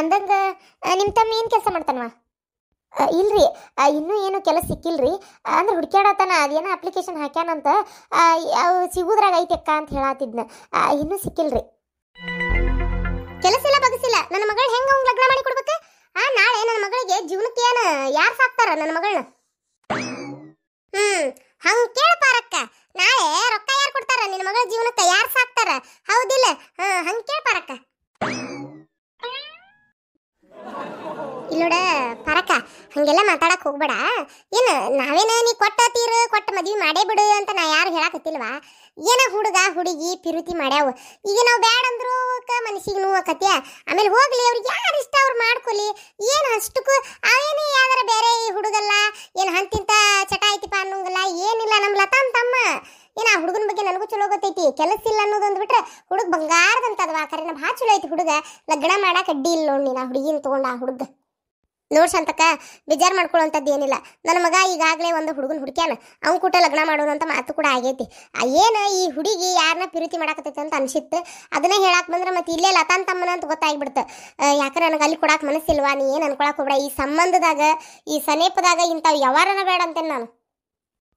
ಅಂದಂಗ ನಿಮ್ಮ ತಮ್ಮ ಏನು ಕೆಲಸ ಮಾಡ್ತಾನವ? ಇಲ್ರಿ, ಇನ್ನೂ ಏನು ಕೆಲಸ ಸಿಕ್ಕಿಲ್ರಿ. ಅಂದ್ರೆ ಹುಡುಕ್ಯಾಡತಾನ, ಅದೇನೋ ಅಪ್ಲಿಕೇಶನ್ ಹಾಕ್ಯಾನಂತ. ಅವು ಸಿಗುದ್ರಾಗ ಐತೆಕ್ಕ ಅಂತ ಹೇಳತ್ತಿದ್ನ. ಇನ್ನೂ ಸಿಕ್ಕಿಲ್ರಿ. ಕೆಲಸ ಇಲ್ಲ ಬಗಸಿಲ್ಲ, ನನ್ನ ಮಗಳು ಹೆಂಗ ಅವ್ನು ಲಗ್ನ ಮಾಡಿ ಕೊಡ್ಬೇಕು? ನಾಳೆ ನನ್ನ ಮಗಳಿಗೆ ಜೀವನಕ್ಕೆ ಏನು ಯಾರು ಸಾಕ್ತಾರ ನನ್ನ ಮಗಳನ್ನ? ಹಂಗ ಕೇಳ ಪಾರಕ್ಕ, ನಾಳೆ ರೊಕ್ಕ ಯಾರು ಕೊಡ್ತಾರ ನಿನ್ನ ಮಗಳ ಜೀವನಕ್ಕೆ ಯಾರು ಸಾಕ್ತಾರ? ಹೌದಿಲ್ಲ? ಹಂಗ ಕೇಳ ಪಾರಕ್ಕ. ಇಲ್ಲೋಡ ಪಾರಕ್ಕ, ಹಂಗೆಲ್ಲ ಮಾತಾಡಕ್ ಹೋಗ್ಬೇಡ. ಏನು ನಾವೇನ ನೀ ಕೊಟ್ಟ ತೀರು ಕೊಟ್ಟ ಮದ್ವಿ ಮಾಡೇ ಬಿಡು ಅಂತ ನಾ ಯಾರು ಹೇಳಕತ್ತಿಲ್ವಾ? ಏನ ಹುಡುಗ ಹುಡುಗಿ ಪಿರುತಿ ಮಾಡ್ಯಾವ. ಈಗ ನಾವು ಬ್ಯಾಡ ಅಂದ್ರು ಮನಸ್ಸಿಗೆ ನೋವು ಆಕತ್ಯ. ಆಮೇಲೆ ಹೋಗ್ಲಿ, ಅವ್ರಿಗೆ ಯಾರು ಇಷ್ಟ ಅವ್ರು ಮಾಡ್ಕೊಲಿ. ಏನು ಅಷ್ಟಕ್ಕೂ ಅವೇನೇ ಯಾವ್ದಾರ ಬೇರೆ ಹುಡುಗಲ್ಲ, ಏನು ಹಂತಿಂತ ಚಟ ಐತಿಪ್ಪ ಅನ್ನೋಂಗಿಲ್ಲ, ಏನಿಲ್ಲ. ನಮ್ಮ ಲತಾನ್ ತಮ್ಮ ಏನ ಆ ಹುಡುಗನ ಬಗ್ಗೆ ನನಗೂ ಚಲೋ ಗೊತ್ತೈತಿ. ಕೆಲಸ ಇಲ್ಲ ಅನ್ನೋದೊಂದು ಬಿಟ್ರೆ ಹುಡುಗ ಬಂಗಾರದಂತದವಾ. ಕರೆನ ಭಾಳ ಚಲೋ ಐತಿ ಹುಡುಗ. ಲಗ್ನ ಮಾಡಕ್ಕೆ ಅಡ್ಡಿ ಇಲ್ಲ ನೋಡಿ. ನಾ ಹುಡುಗಿನ ತಗೊಂಡ ಆ ಹುಡುಗ ನೋಡ್ ಶಾಂತಕ್ಕ, ಬೇಜಾರು ಮಾಡ್ಕೊಳ್ಳೋಂಥದ್ದು ಏನಿಲ್ಲ. ನನ್ನ ಮಗ ಈಗಾಗಲೇ ಒಂದು ಹುಡುಗನ ಹುಡುಕ್ಯಾನ, ಅವ್ನು ಕೂಟ ಲಗ್ನ ಮಾಡೋದು ಅಂತ ಮಾತು ಕೂಡ ಆಗೈತಿ. ಏನು ಈ ಹುಡುಗಿ ಯಾರನ್ನ ಪ್ರೀತಿ ಮಾಡಾಕತ್ತೈತೆ ಅಂತ ಅನ್ಸಿತ್ತು. ಅದನ್ನೇ ಹೇಳಕ್ಕೆ ಬಂದ್ರೆ ಮತ್ತೆ ಇಲ್ಲೇ ಲತಾನ್ ತಮ್ಮನ ಅಂತ ಗೊತ್ತಾಗ್ಬಿಡ್ತು. ಯಾಕಂದ್ರೆ ನನಗೆ ಅಲ್ಲಿ ಕೊಡಕ್ಕೆ ಮನಸ್ಸಿಲ್ವಾ? ನೀ ಏನು ಅನ್ಕೊಳಕ್ಕೆ ಹೋಗ್ಬೇಡ. ಈ ಸಂಬಂಧದಾಗ, ಈ ಸನೇಪದಾಗ ಇಂಥವು ಯಾವಾರನ ಬೇಡ ಅಂತೇನೆ ನಾನು.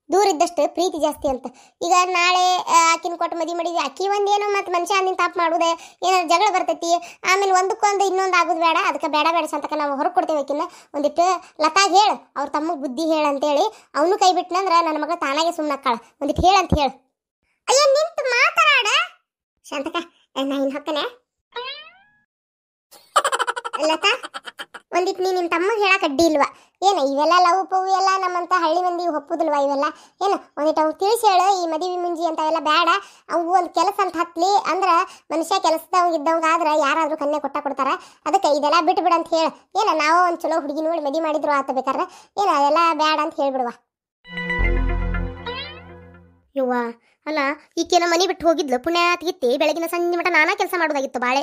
ದೂರ ಇದ್ದಷ್ಟು ಪ್ರೀತಿ ಜಾಸ್ತಿ ಅಂತ. ಈಗ ನಾಳೆ ಆಕಿನ ಕೊಟ್ಟು ಮದುವೆ ಮಾಡಿದ್ವಿ, ಅಕ್ಕಿ ಒಂದೇನೋ ಮತ್ತು ಮನುಷ್ಯ ಅಂದಿನ ತಾಪ್ ಮಾಡೋದೆ ಏನಾದ್ರು ಜಗಳ ಬರ್ತೈತಿ. ಆಮೇಲೆ ಒಂದಕ್ಕೊಂದು ಇನ್ನೊಂದು ಆಗೋದು ಬೇಡ. ಅದಕ್ಕೆ ಬೇಡ ಸಂತಕ ನಾವು ಹೊರಗೆ ಕೊಡ್ತೇವೆ. ಆಕಿನ್ನ ಒಂದಿಟ್ಟು ಲತಾಗ ಹೇಳು, ಅವ್ರ ತಮ್ಮಗೆ ಬುದ್ಧಿ ಹೇಳು ಅಂತೇಳಿ. ಅವನು ಕೈ ಬಿಟ್ಟನಂದ್ರೆ ನನ್ನ ಮಗ ತಾನಾಗೆ ಸುಮ್ಮನಕ್ಕಾಳ. ಒಂದಿಟ್ಟು ಹೇಳಂತ ಹೇಳು. ಅಯ್ಯೋ ನಿಂತು ಮಾತಾಡ ಶಾಂತಕ, ನಾ ಇನ್ನು ಹೊಕ್ಕನೆ. ಲತಾ, ಒಂದಿಟ್ಟು ನೀ ನಿಮ್ಮ ತಮ್ಮಗೆ ಹೇಳಕ್ಕೆ ಅಡ್ಡಿ ಇಲ್ವಾ? ಏನು ಇವೆಲ್ಲ ಲವ್ ಪವ್ ಎಲ್ಲ ನಮ್ಮಂತ ಹಳ್ಳಿ ಮಂದಿ ಒಪ್ಪುದಿಲ್ವಾ ಇವೆಲ್ಲ? ಏನು ಒಂದಿಟ್ಟು ಅವ್ನು ತಿಳಿಸಿ ಹೇಳು, ಈ ಮದುವೆ ಮುಂಜಿ ಅಂತಾವೆಲ್ಲ ಬೇಡ. ಅವು ಒಂದು ಕೆಲಸ ಅಂತ ಹತ್ಲಿ ಅಂದ್ರೆ ಮನುಷ್ಯ ಕೆಲಸದವಂಗೆ ಇದ್ದವಂಗ ಆದ್ರೆ ಯಾರಾದರೂ ಕನ್ಯೆ ಕೊಡ್ತಾರ. ಅದಕ್ಕೆ ಇದೆಲ್ಲ ಬಿಟ್ಟು ಬಿಡು ಅಂತ ಹೇಳು. ಏನು ನಾವು ಒಂದು ಚಲೋ ಹುಡುಗಿ ನೋಡಿ ಮದುವೆ ಮಾಡಿದ್ರು ಆತ ಬೇಕಾದ್ರೆ. ಏನು ಅದೆಲ್ಲ ಬೇಡ ಅಂತ ಹೇಳ್ಬಿಡುವ. ಯವ್ವ ಅಲ್ಲ, ಈಕೆನ ಮನೆ ಬಿಟ್ಟು ಹೋಗಿದ್ಲು, ಪುಣ್ಯ ತೆಗಿತ್ತಿ. ಬೆಳಗಿನ ಸಂಜೆ ಮಟ ನಾನಾ ಕೆಲಸ ಮಾಡೋದಾಗಿತ್ತು ಬಾಳೆ.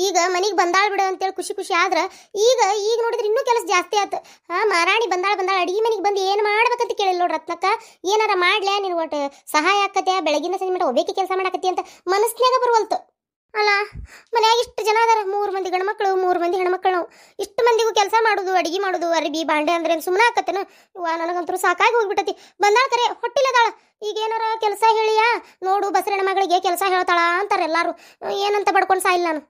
ಈಗ ಮನೆಗೆ ಬಂದಾಳ್ ಬಿಡು ಅಂತೇಳಿ ಖುಷಿ ಖುಷಿ ಆದ್ರೆ ಈಗ ನೋಡಿದ್ರೆ ಇನ್ನೂ ಕೆಲಸ ಜಾಸ್ತಿ ಆಯ್ತು. ಮಾರಾಣಿ ಬಂದಾಳ ಅಡಿಗೆ ಮನೆಗೆ ಬಂದು ಏನು ಮಾಡ್ಬೇಕಂತ ಕೇಳಿಲ್ಲ ನೋಡ್ರಿ ರತ್ನಕ್ಕ. ಏನಾರ ಮಾಡ್ಲ್ಯಾ ನಿನ್ ಒಟ್ಟು ಸಹಾಯ ಆಕತ್ಯಾ? ಬೆಳಗಿನ ಸಂಜೆ ಮಟ ಒಬ್ಬೇಕಿ ಕೆಲಸ ಮಾಡಾಕತ್ತಿ ಅಂತ ಮನಸ್ನ್ಯಾಗ ಬರುವಲ್ತು. ಅಲ್ಲ, ಮನ್ಯಾಗ ಇಷ್ಟು ಜನ ಅದಾರ, 3 ಮಂದಿ ಗಂಡ್ಮಕ್ಳು 3 ಮಂದಿ ಹೆಣ್ಮಕ್ಳು. ನಾವು ಇಷ್ಟು ಮಂದಿಗೂ ಕೆಲಸ ಮಾಡೋದು, ಅಡಿಗೆ ಮಾಡೋದು, ಅರಿಬಿ ಬಾಂಡೆ ಅಂದ್ರೆ ಸುಮ್ಮನೆ ಆಕತ್ತೇನು? ನನಗಂತೂ ಸಾಕಾಗಿ ಹೋಗ್ಬಿಟ್ಟತಿ. ಬಂದಾಳ ಕರೆ ಹೊಟ್ಟಿಲ್ಲದಾಳ. ಈಗ ಏನಾರ ಕೆಲಸ ಹೇಳಿಯಾ ನೋಡು, ಬಸರಣ್ಣ ಮಗಳಿಗೆ ಕೆಲಸ ಹೇಳ್ತಾಳ ಅಂತಾರೆ ಎಲ್ಲಾರು. ಏನಂತ ಬಡ್ಕೊಂಡು ಸಾಯಿಲ್ಲ ನಾನು.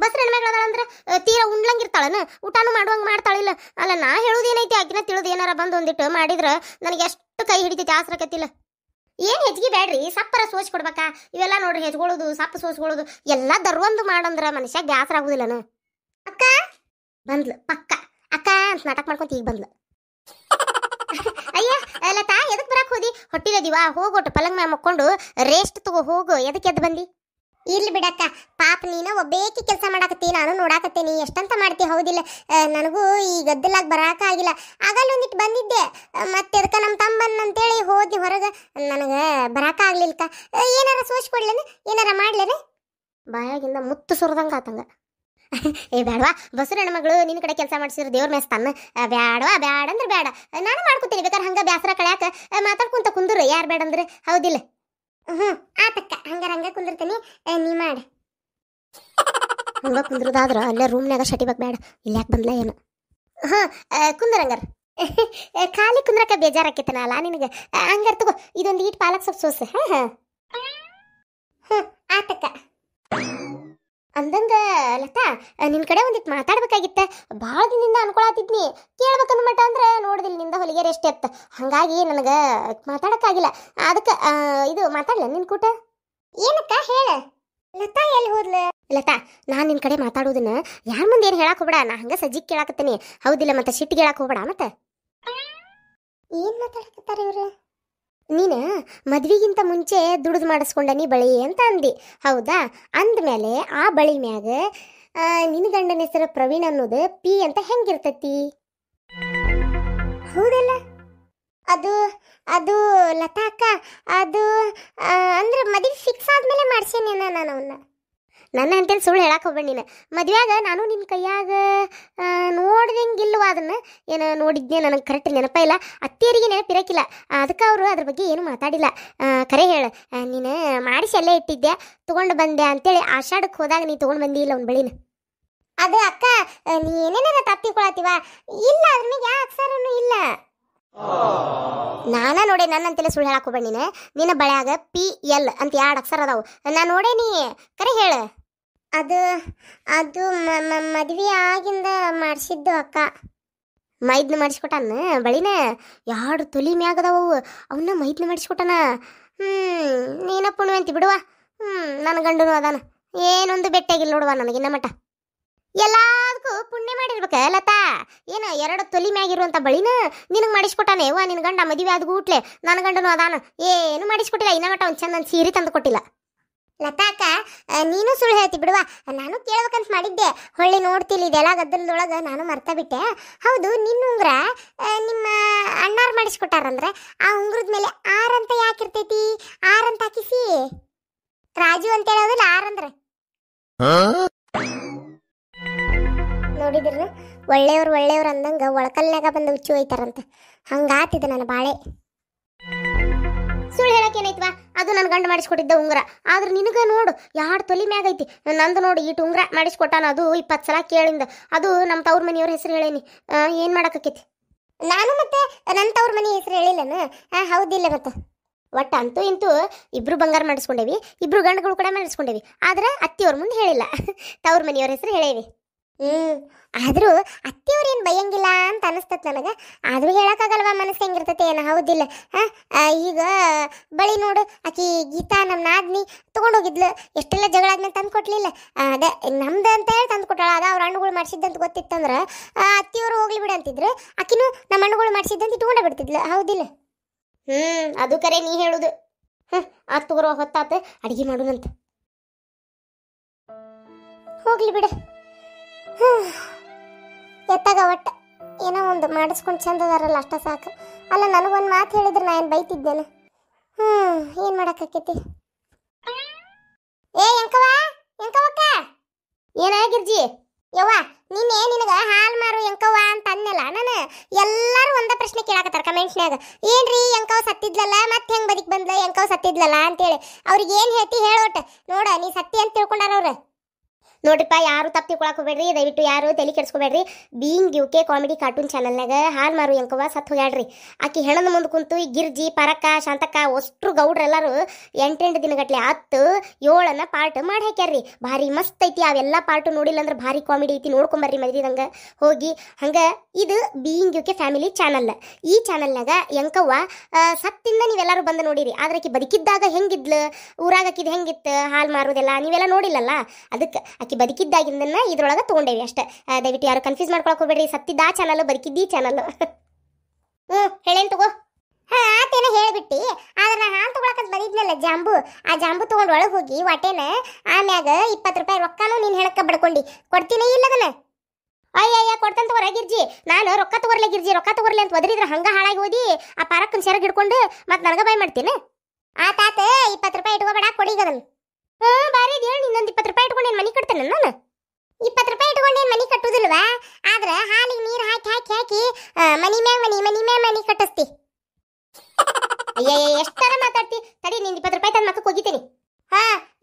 ಬಸರಣ್ಣ ಮಗಳದಾಳ ಅಂದ್ರೆ ತೀರಾ ಉಣ್ಲಂಗಿರ್ತಾಳನ? ಊಟನೂ ಮಾಡುವಂಗೆ ಮಾಡ್ತಾಳಿಲ್ಲ. ಅಲ್ಲ, ನಾ ಹೇಳುದೇನೈತಿ, ಆಕಿನ ತಿಳಿದು ಏನಾರ ಬಂದು ಒಂದಿಟ್ಟು ಮಾಡಿದ್ರೆ ನನಗೆ ಎಷ್ಟು ಕೈ ಹಿಡಿತೈತಿ ಆಸರಕತ್ತಿಲ್ಲ. ಏನು ಹೆಚ್ಚಿಗೆ ಬೇಡ್ರಿ, ಸಪ್ಪರ ಸೋಚ್ ಕೊಡ್ಬೇಕಾ? ಇವೆಲ್ಲ ನೋಡ್ರಿ, ಹೆಚ್ಕೊಳ್ಳೋದು, ಸಪ್ಪು ಸೋಸ್ಕೊಳ್ಳೋದು ಎಲ್ಲ ದರ್ವೊಂದು ಮಾಡಂದ್ರೆ ಮನುಷ್ಯ ಬ್ಯಾಸರ ಆಗುದಿಲ್ಲನ? ಅಕ್ಕ ಬಂದ್ಲು, ಪಕ್ಕ ಅಕ್ಕ ಅಂತ ನಾಟಕ ಮಾಡ್ಕೊಂತ ಈಗ ಬಂದ್ಲು. ಅಯ್ಯ ಲತಾ, ಎದಕ್ ಬರಕ್ ಹೋದಿ? ಹೊಟ್ಟಿಲದಿವಾ? ಹೋಗೋಟು ಪಲಂಗ್ ಮ್ಯಾಗ ಮಕ್ಕೊಂಡು ರೇಸ್ಟ್ ತಗೋ ಹೋಗು. ಎದಕ್ಕೆ ಎದ್ದು ಬಂದಿ? ಇರ್ಲಿ ಬಿಡಕ್ಕ, ಪಾಪ ನೀನ ಒಬ್ಬೇಕಿ ಕೆಲಸ ಮಾಡಾಕತ್ತಿ, ನಾನು ನೋಡಾಕತ್ತೇನಿ. ಎಷ್ಟಂತ ಮಾಡ್ತಿ ಹೌದಿಲ್ಲ? ನನಗೂ ಈ ಗದ್ದಲಾಗ ಬರಾಕ ಆಗಿಲ್ಲ. ಆಗಲ್ಲ ಒಂದಿಟ್ಟು ಬಂದಿದ್ದೆ, ಮತ್ತೆ ಅದಕ್ಕೆ ನಮ್ಮ ತಮ್ಮನ್ ಅಂತೇಳಿ ಹೋದ್ನಿ ಹೊರಗೆ. ನನಗೆ ಬರಾಕ ಆಗ್ಲಿಲ್ಕ. ಏನಾರ ಸೋಚ್ಕೊಡ್ಲೇನು? ಏನಾರ ಮಾಡ್ಲೇನೆ? ಬಾಯಾಗಿಂದ ಮುತ್ತು ಸುರದಂಗ ಆತಂಗ. ಏ ಬೇಡವಾ, ಬಸರಣ್ಣ ಮಗಳು ನಿನ್ನ ಕಡೆ ಕೆಲಸ ಮಾಡಿಸಿದ್ರೆ ದೇವ್ರ ಮೇಸ್ತಾನ. ಬೇಡವಾ, ಬೇಡ ಅಂದ್ರೆ ಬೇಡ, ನಾನು ಮಾಡ್ಕೊತೀನಿ. ಬೇಕಾದ್ರೆ ಹಂಗ ಬ್ಯಾಸರ ಕಳ್ಯಾಕ ಮಾತಾಡ್ಕೊಂತ ಕುಂದ್ರು, ಯಾರು ಬೇಡ ಅಂದ್ರೆ ಹೌದಿಲ್ಲ? ಆತಕ್ಕ, ಹಂಗ ಕುಂದಿರ್ತೀನಿ, ನೀ ಮಾಡ. ಹಂಗ ಕುಂದ್ರದಾದ್ರ ಅಲ್ಲೇ ರೂಮ್ನಾಗ ಶಟಿಬೇಕು, ಬೇಡ ಇಲ್ಲಿ ಯಾಕೆ ಬಂದ್ಲ ಏನು? ಕುಂದ್ರಂಗಾರ ಖಾಲಿ ಕುಂದ್ರಕ್ಕ ಬೇಜಾರಾಕೈತನ ಅಲ್ಲ ನಿನಗೆ? ಹಂಗಾರ ತಗೋ, ಇದೊಂದು ಈಟ್ ಪಾಲಕ್ ಸೊಪ್ಪು ಸೋಸೆ. ಆತಕ್ಕ. ಅಂದಂಗ ಲತಾ, ನಿನ್ನ ಕಡೆ ಒಂದಿಟ್ಟು ಮಾತಾಡ್ಬೇಕಾಗಿತ್ತ. ಭಾಳ ದಿನದಿಂದ ಅನ್ಕೊಳತಿದ್ನಿ, ಕೇಳ್ಬೇಕನ್ನ ಮಟ್ಟ ಅಂದ್ರೆ ನೋಡಿದಿಲ್ಲ ನಿಂದ ಹೊಲಿಗೆ ರೆಸ್ಟ್ ಎತ್ತ. ಹಾಗಾಗಿ ನನಗೆ ಮಾತಾಡೋಕ್ಕಾಗಿಲ್ಲ. ಅದಕ್ಕೆ ಇದು ಮಾತಾಡ್ಲ ನಿನ್ನ ಕೂಟ? ಏನಕ್ಕ ಹೇಳ. ಲತಾ ಎಲ್ಲಿ ಹೋದ್ಲ? ಲತಾ, ನಾನು ನಿನ್ನ ಕಡೆ ಮಾತಾಡೋದನ್ನ ಯಾರ ಮುಂದೆ ಏನು ಹೇಳಕ್ಕೆ ಹೋಗ್ಬೇಡ. ನಾ ಹಂಗೆ ಸಜ್ಜಿಗೆ ಕೇಳಾಕತ್ತೀನಿ ಹೌದಿಲ್ಲ? ಮತ್ತೆ ಸಿಟ್ಟಿಗೆ ಹೇಳಕ್ಕೆ ಹೋಗ್ಬೇಡ. ಮತ್ತೆ ಏನು ಮಾತಾಡಕತ್ತಾರ ಇವ್ರು? ನೀನು ಮದ್ವಿಗಿಂತ ಮುಂಚೆ ದುಡಿದು ಮಾಡಿಸ್ಕೊಂಡ ನೀ ಬಳಿ ಅಂತ ಅಂದಿ, ಹೌದಾ? ಅಂದಮೇಲೆ ಆ ಬಳಿ ಮ್ಯಾಗ ನಿನ್ನ ಗಂಡನ ಹೆಸರು ಪ್ರವೀಣ್ ಅನ್ನೋದು ಪಿ ಅಂತ ಹೆಂಗಿರ್ತತಿ? ಹೌದಲ್ಲ? ಅದು ಅದು ಲತಾ ಅಕ್ಕ, ಅದು ಅಂದ್ರೆ ಮದುವೆ ಫಿಕ್ಸ್ ಆದ್ಮೇಲೆ ಮಾಡ್ಸೇನೇನ ನಾನು ಅವನ್ನ. ನನ್ನ ಅಂತೇಳಿ ಸುಳ್ಳು ಹೇಳಕ್ಕೆ ಹೋಗ್ಬೇಡ ನೀನು. ಮದುವೆಯಾಗ ನಾನು ನಿನ್ನ ಕೈಯಾಗ ನೋಡ್ದಂಗಿಲ್ವ ಅದನ್ನು? ಏನು ನೋಡಿದ್ನೆ ನನಗೆ ಕರೆಕ್ಟ್ ನೆನಪ ಇಲ್ಲ. ಅತ್ತಿಯರಿಗೆ ನೆನಪಿರಕ್ಕಿಲ್ಲ, ಅದಕ್ಕೆ ಅವರು ಅದ್ರ ಬಗ್ಗೆ ಏನು ಮಾತಾಡಿಲ್ಲ. ಕರೆ ಹೇಳು, ನೀನು ಮಾಡಿಸಿ ಅಲ್ಲೇ ಇಟ್ಟಿದ್ದೆ, ತೊಗೊಂಡು ಬಂದೆ ಅಂತೇಳಿ ಆಷಾಢಕ್ಕೆ ಹೋದಾಗ ನೀನು ತೊಗೊಂಡು ಬಂದಿ ಇಲ್ಲ ಅವ್ನ ಬಳಿನ? ಅದು ಅಕ್ಕ, ನೀ ಏನೇನಾರ ತಪ್ಪಿಕೊಳತಿವ? ಇಲ್ಲ, ಅದ್ರ ಮ್ಯಾಗ ಯಾವ ಅಕ್ಷರನೂ ಇಲ್ಲ. ನಾನ ನೋಡೆ, ನನ್ನಂತೆಲ್ಲ ಸುಳ್ಳು ಹೇಳಾಕ ಹೋಗ್ಬೇಡ ನೀನು. ನಿನ್ನ ಬಳ್ಯಾಗ PL ಅಂತ 2 ಅಕ್ಷರ ಅದಾವು. ನಾ ನೋಡೇನಿ, ಕರೆ ಹೇಳ. ಅದು ಅದು ಮದ್ವೆ ಆಗಿಂದ ಮಾಡಿಸಿದ್ದು ಅಕ್ಕ. ಮೈದ್ನ ಮಾಡಿಸ್ಕೊಟ್ಟಾನ ಬಳಿನ. 2 ತೊಲಿ ಮ್ಯಾಗ ಅದಾವು, ಅವನ್ನ ಮೈದ್ನ ಮಾಡಿಸ್ಕೊಟ್ಟಾನ. ನೀನ ಪುಣ್ಯವಂತಿ ಬಿಡುವ. ನನ್ನ ಗಂಡನು ಅದಾನ, ಏನೊಂದು ಬೆಟ್ಟಾಗಿಲ್ಲ ನೋಡುವ ನನಗಿನ್ನ ಮಠ. ಎಲ್ಲದಕ್ಕೂ ಪುಣ್ಯ ಮಾಡಿರ್ಬೇಕ ಲತಾ. ಏನು 2 ತೊಲಿ ಮ್ಯಾಗಿರುವಂತ ಬಳಿನ ನಿನಗೆ ಮಾಡಿಸ್ಕೊಟ್ಟಾನೆ. ವಾ, ನಿನ್ನ ಗಂಡ ಮದುವೆ ಆದ ಗೂಟ್ಲೆ ನನ್ನ ಗಂಡನು ಅದಾನ, ಏನು ಮಾಡಿಸ್ಕೊಟ್ಟಿಲ್ಲ. ಇನ್ನ ಮಟ ಒಂದು ಚಂದ ಸೀರೆ ತಂದು ಕೊಟ್ಟಿಲ್ಲ. ಲತಾಕ, ನೀನು ಸುಳ್ಳು ಹೇಳ್ತಿ ಬಿಡುವ. ನಾನು ಕೇಳ್ಬೇಕಂತ ಮಾಡಿದ್ದೆ, ಹೊಳ್ಳಿ ನೋಡ್ತಿಲ್ಲ ಇದೆಲ್ಲ ಗದ್ದಲದೊಳಗೆ ನಾನು ಮರ್ತಾ ಬಿಟ್ಟೆ. ಹೌದು, ನಿನ್ನ ಉಂಗ್ರ ನಿಮ್ಮ ಅಣ್ಣಾರು ಮಾಡಿಸ್ಕೊಟ್ಟಾರಂದ್ರೆ ಆ ಉಂಗ್ರದ ಮೇಲೆ ಆರ್ ಅಂತ ಯಾಕಿರ್ತೈತಿ? ಆರ್ ಅಂತ ಹಾಕಿಸಿ ರಾಜು ಅಂತ ಹೇಳೋದಿಲ್ಲ, ಆರ್ ಅಂದ್ರೆ. ನೋಡಿದ್ರು, ಒಳ್ಳೆಯವ್ರು ಅಂದಂಗ ಒಳಕಲ್ನಾಗ ಬಂದು ಹುಚ್ಚು ಹೋಯ್ತಾರಂತ. ಹಂಗಾತಿದೆ ನನ್ನ ಬಾಳೆ. ಸುಳ್ಳು ಹೇಳಕ್ಕೇನೈತ್ವಾ? ಅದು ನನ್ನ ಗಂಡ ಮಾಡಿಸ್ಕೊಟ್ಟಿದ್ದ ಉಂಗ್ರ. ಆದ್ರೆ ನಿನಗ ನೋಡು 2 ತೊಲಿ ಮ್ಯಾಗ ಐತಿ. ನಂದು ನೋಡು ಇಟ್ಟು ಉಂಗ್ರ ಮಾಡಿಸ್ಕೊಟ್ಟಾನ. ಅದು 20 ಸಲ ಕೇಳಿಂದ. ಅದು ನಮ್ಮ ತವ್ರ ಮನೆಯವ್ರ ಹೆಸರು ಹೇಳೇನಿ. ಏನು ಮಾಡಕ್ಕೈತಿ? ನಾನು ಮತ್ತೆ ನನ್ನ ತವ್ರ ಮನೆ ಹೆಸರು ಹೇಳಿಲ್ಲನು? ಹೌದಿಲ್ಲ ಮತ್ತೆ. ಒಟ್ಟು ಅಂತೂ ಇಂತೂ ಇಬ್ರು ಬಂಗಾರ ಮಾಡಿಸ್ಕೊಂಡೇವಿ, ಇಬ್ರು ಗಂಡುಗಳು ಕೂಡ ಮಾಡಿಸ್ಕೊಂಡೇವಿ. ಆದ್ರೆ ಅತ್ತಿಯವ್ರ ಮುಂದೆ ಹೇಳಿಲ್ಲ, ತವ್ರ ಮನೆಯವ್ರ ಹೆಸರು ಹೇಳೇವಿ. ಆದ್ರೂ ಅತ್ತಿಯವ್ರು ಏನು ಬೈಯಂಗಿಲ್ಲ ಅಂತ ಅನಿಸ್ತತ್ ನನಗೆ. ಆದ್ರೂ ಹೇಳಕ್ಕಾಗಲ್ವ, ಮನಸ್ಸು ಹೆಂಗಿರ್ತತೆ ಏನೋ. ಹೌದಿಲ್ಲ? ಈಗ ಬಳಿ ನೋಡು, ಆಕಿ ಗೀತಾ ನಮ್ಮ ನಾದ್ನಿ ತೊಗೊಂಡೋಗಿದ್ಲು. ಎಷ್ಟೆಲ್ಲ ಜಗಳ ಆದ್ಮೇಲೆ ತಂದು ಕೊಟ್ಲಿಲ್ಲ. ಅದೇ ನಮ್ದು ಅಂತ ಹೇಳಿ ತಂದು ಕೊಟ್ಟಾಳ. ಅದ ಅವ್ರ ಹಣ್ಣುಗಳು ಮಾಡಿಸಿದ್ದಂತ ಗೊತ್ತಿತ್ತಂದ್ರೆ ಅತ್ತಿಯವರು ಹೋಗ್ಲಿ ಬಿಡು ಅಂತಿದ್ರು. ಆಕಿನೂ ನಮ್ಮ ಹಣ್ಣುಗಳು ಮಾಡಿಸಿದ್ದಂತ ಇಟ್ಕೊಂಡೇ ಬಿಡ್ತಿದ್ಲು. ಹೌದಿಲ್ಲ? ಅದು ಕರೆ ನೀ ಹೇಳುದು. ಆತ್ ತಗೋರುವ, ಹೊತ್ತಾತ, ಅಡಿಗೆ ಮಾಡೋಣಂತ. ಹೋಗ್ಲಿ ಬಿಡ. ಎತ್ತಾಗ ಒಟ್ಟ ಏನೋ ಒಂದು ಮಾಡಿಸ್ಕೊಂಡು ಚಂದದಾರಲ್ಲ, ಅಷ್ಟ ಸಾಕು. ಅಲ್ಲ, ನನಗೊಂದು ಮಾತು ಹೇಳಿದ್ರೆ ನಾ ಏನು ಬೈತಿದ್ದೇನೆ. ಏನು ಮಾಡಕ್ಕಾಕೈತಿ? ಏ ಎಂಕವಕ್ಕ, ಏನಾಗಿರ್ಜಿ? ಯವ್ವ, ನಿನ್ನೆ ನಿನಗೆ ಹಾಲು ಮಾರು ಎಂಕವ್ವ ಅಂತ ಅನ್ನಲ್ಲ ನಾನು. ಎಲ್ಲರೂ ಒಂದ ಪ್ರಶ್ನೆ ಕೇಳಾಕತ್ತಾರ ಕಮೆಂಟ್ಸ್ನ್ಯಾಗ. ಏನ್ರಿ ಎಂಕವ್ ಸತ್ತಿದ್ಲಲ್ಲ, ಮತ್ತೆ ಹೆಂಗೆ ಬದುಕಿ ಬಂದ್ಲ ಎಂಕವ್ ಸತ್ತಿದ್ಲಲ್ಲ ಅಂತೇಳಿ. ಅವ್ರಿಗೆ ಏನು ಹೇಳ್ತಿ ಹೇಳೋಟ. ನೋಡ, ನೀ ಸತ್ತಿ ಅಂತ ತಿಳ್ಕೊಂಡಾರ ಅವ್ರು. ನೋಡ್ರಿಪ್ಪ, ಯಾರು ತಪ್ಪು ತಿಳ್ಕೊಳಕ್ ಹೋಗ್ಬೇಡ್ರಿ, ದಯವಿಟ್ಟು ಯಾರು ತಲೆ ಕೆಡಿಸ್ಕೋಬೇಡ್ರಿ. ಬೀಯಿಂಗ್ UK ಕಾಮಿಡಿ ಕಾರ್ಟೂನ್ ಚಾನಲ್ನಾಗ ಹಾಲು ಮಾರು ಎಂಕವ್ವ ಸತ್ತು ಹೋಗ್ಯಾಡ್ರಿ. ಆಕಿ ಹೆಣದ ಮುಂದೆ ಕುಂತು ಈ ಗಿರ್ಜಿ, ಪರಕ್ಕ, ಶಾಂತಕ್ಕ ಅಷ್ಟ್ರು ಗೌಡ್ರೆಲ್ಲರೂ 8 ದಿನಗಟ್ಲೆ 7 ಪಾರ್ಟ್ ಮಾಡಿ ಹಾಕ್ಯಾರ್ರಿ. ಭಾರಿ ಮಸ್ತ್ ಐತಿ. ಅವೆಲ್ಲ ಪಾರ್ಟ್ ನೋಡಿಲ್ಲ ಅಂದ್ರೆ ಭಾರಿ ಕಾಮಿಡಿ ಐತಿ, ನೋಡ್ಕೊಂಬರ್ರಿ ಮದ್ವಿದಂಗ ಹೋಗಿ. ಹಂಗೆ ಇದು ಬೀಯಿಂಗ್ UK ಫ್ಯಾಮಿಲಿ ಚಾನಲ್. ಈ ಚಾನಲ್ನಾಗ ಎಂಕವ್ವ ಸತ್ತಿಂದ ನೀವೆಲ್ಲರೂ ಬಂದು ನೋಡಿರಿ. ಆದ್ರೆ ಆಕಿ ಬದುಕಿದ್ದಾಗ ಹೆಂಗಿದ್ಲು, ಊರಾಗ ಆಕಿದ್ ಹೆಂಗಿತ್ತು ಹಾಲು ಮಾರೋದೆಲ್ಲ ನೀವೆಲ್ಲ ನೋಡಿಲ್ಲಲ್ಲ. ಅದಕ್ಕೆ ಆಕಿ ಬದುಕಿದ್ದಾಗಿಂದನ್ನ ಇದ್ರೊಳಗೆ ತೊಗೊಂಡೇವಿ ಅಷ್ಟೇ. ದಯವಿಟ್ಟು ಯಾರು ಕನ್ಫ್ಯೂಸ್ ಮಾಡ್ಕೊಳಕ್ ಹೋಗ್ಬೇಡ್ರಿ. ಸತ್ತಿದ್ದ ಚಾನಲ್, ಬದುಕಿದ್ದಿ ಚಾನಲ್. ಹೇಳೇನ್ ತಗೋ. ಆತೇನ ಹೇಳ್ಬಿಟ್ಟಿ. ಆದ್ರೆ ನಾ ಹಾಲು ತಗೊಳಕಂತ ಬಂದಿದ್ನಲ್ಲ ಜಾಂಬು, ಆ ಜಾಂಬು ತಗೊಂಡು ಒಳಗೆ ಹೋಗಿ ಹೊಟ್ಟೆನ ಆಮ್ಯಾಗ 20 ರೂಪಾಯಿ ರೊಕ್ಕನೂ ನೀನು ಹೇಳಕ್ಕ ಬಡ್ಕೊಂಡು ಕೊಡ್ತೀನಿ ಇಲ್ಲದನ್ನ. ಅಯ್ಯ ಕೊಡ್ತಾನೆ ತಗೋರ ಗಿರ್ಜಿ. ನಾನು ರೊಕ್ಕ ತಗೋರ್ಲೆ ಗಿರ್ಜಿ, ರೊಕ್ಕ ತಗೋರ್ಲಿ ಅಂತ ಒದರಿದ್ರೆ ಹಂಗ ಹಾಳಾಗಿ ಓದಿ ಆ ಪಾರಕ್ಕನ ಸೆರಗ್ ಹಿಡ್ಕೊಂಡು ಮತ್ತೆ ನನಗ ಬಾಯ್ ಮಾಡ್ತೀನಿ. ಆತಾತ 20 ರೂಪಾಯಿ ಇಟ್ಕೋಬೇಡ, ಕೊಡಿಗದನ್. ಬಾರಿ ಹೇಳಿ, ಇನ್ನೊಂದು 20 ರೂಪಾಯಿ ಇಟ್ಕೊಂಡೇನು ಮನೆ ಕಟ್ತೇನೆ ನಾನು? 20 ರೂಪಾಯಿ ಇಟ್ಕೊಂಡೇನು ಮನೆ ಕಟ್ಟುದಿಲ್ವಾ? ಆದ್ರೆ ಹಾಲಿಗೆ ನೀರು ಹಾಕಿ ಹಾಕಿ ಹಾಕಿ ಮನಿ ಮ್ಯಾಗ ಮನಿ ಕಟ್ಟಿಸ್ತಿ. ಅಯ್ಯ, ಎಷ್ಟರ ಮಾತಾಡ್ತಿ? ತಡಿ, ನೀನು 20 ರೂಪಾಯಿ ತಂದು ಮಕ್ಕಕ್ಕೆ ಹೋಗಿತೀನಿ.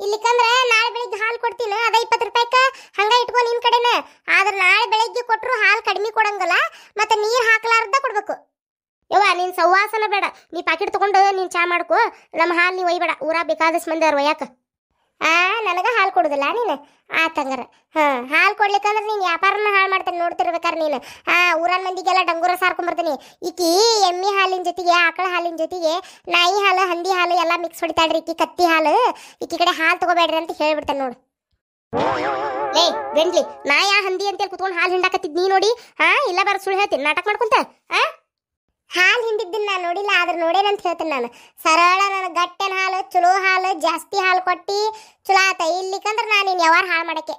ಇಲ್ಲಿಕಂದ್ರೆ ನಾಳೆ ಬೆಳಿಗ್ಗೆ ಹಾಲು ಕೊಡ್ತೀನಿ, ಅದ 20 ರೂಪಾಯಿಕ ಹಂಗ ಇಟ್ಕೊ ನಿನ್ ಕಡೆನ. ಆದ್ರೆ ನಾಳೆ ಬೆಳಿಗ್ಗೆ ಕೊಟ್ಟರು ಹಾಲು ಕಡಿಮೆ ಕೊಡಂಗಲ್ಲ, ಮತ್ತೆ ನೀರು ಹಾಕ್ಲಾರ್ದ ಕೊಡ್ಬೇಕು. ಯವ್ವ, ನೀನು ಸವಾಸನ ಬೇಡ. ನೀ ಪ್ಯಾಕೆಟ್ ತಗೊಂಡು ನೀನು ಚಾ ಮಾಡ್ಕೋ. ನಮ್ಮ ಹಾಲು ನೀವು ಒಯ್ಬೇಡ, ಊರಾಗ ಬೇಕಾದಷ್ಟು ಮಂದಿ ಅವ್ರು ಒಯ್ಯಾಕ. ನನಗೆ ಹಾಲು ಕೊಡುದಿಲ್ಲ ನೀನು? ಆತಂಗಾರ ಹಾಲು ಕೊಡ್ಲಿಕ್ಕಂದ್ರೆ ನೀನು ವ್ಯಾಪಾರನ ಹಾಳು ಮಾಡ್ತೇನೆ ನೋಡ್ತಿರ್ಬೇಕಾರೆ ನೀನು. ಊರನ ಮಂದಿಗೆಲ್ಲ ಡಂಗೂರ ಸಾರ್ಕೊಂಬರ್ತೀನಿ. ಈಕಿ ಎಮ್ಮೆ ಹಾಲಿನ ಜೊತೆಗೆ ಆಕಳ ಹಾಲಿನ ಜೊತೆಗೆ ನಾಯಿ ಹಾಲು, ಹಂದಿ ಹಾಲು ಎಲ್ಲ ಮಿಕ್ಸ್ ಹೊಡಿತಾಳ್ರಿ ಈಕಿ. ಕತ್ತಿ ಹಾಲು, ಈಕಿ ಕಡೆ ಹಾಲು ತಗೋಬೇಡ್ರಿ ಅಂತ ಹೇಳ್ಬಿಡ್ತೇನೆ ನೋಡು. ಲೇ ಬೆಂಡ್ಲಿ, ನಾಯ ಹಂದಿ ಅಂತೇಳಿ ಕುತ್ಕೊಂಡು ಹಾಲು ಹಿಂಡಾಕತ್ತಿದ್ ನೀ ನೋಡಿ. ಇಲ್ಲ ಬರ ಸುಳ್ಳು ಹೇಳ್ತೀನಿ, ನಾಟಕ ಮಾಡ್ಕೊಂತ. ಹಾಲು ಹಿಂಡಿದ್ದನ್ನ ನಾನು ನೋಡಿಲ್ಲ, ಆದ್ರೆ ನೋಡೇನಂತ ಹೇಳ್ತೀನಿ ನಾನು. ಸರಳ ನನ್ನ ಗಟ್ಟೆನ ಹಾಲು, ಚಲೋ ಹಾಲು, ಜಾಸ್ತಿ ಹಾಲು ಕೊಟ್ಟು ಚಲೋ ಆತ. ಇಲ್ಲಿಕಂದ್ರೆ ನಾನು ಯಾವಾರ ಹಾಳು ಮಾಡಕ್ಕೆ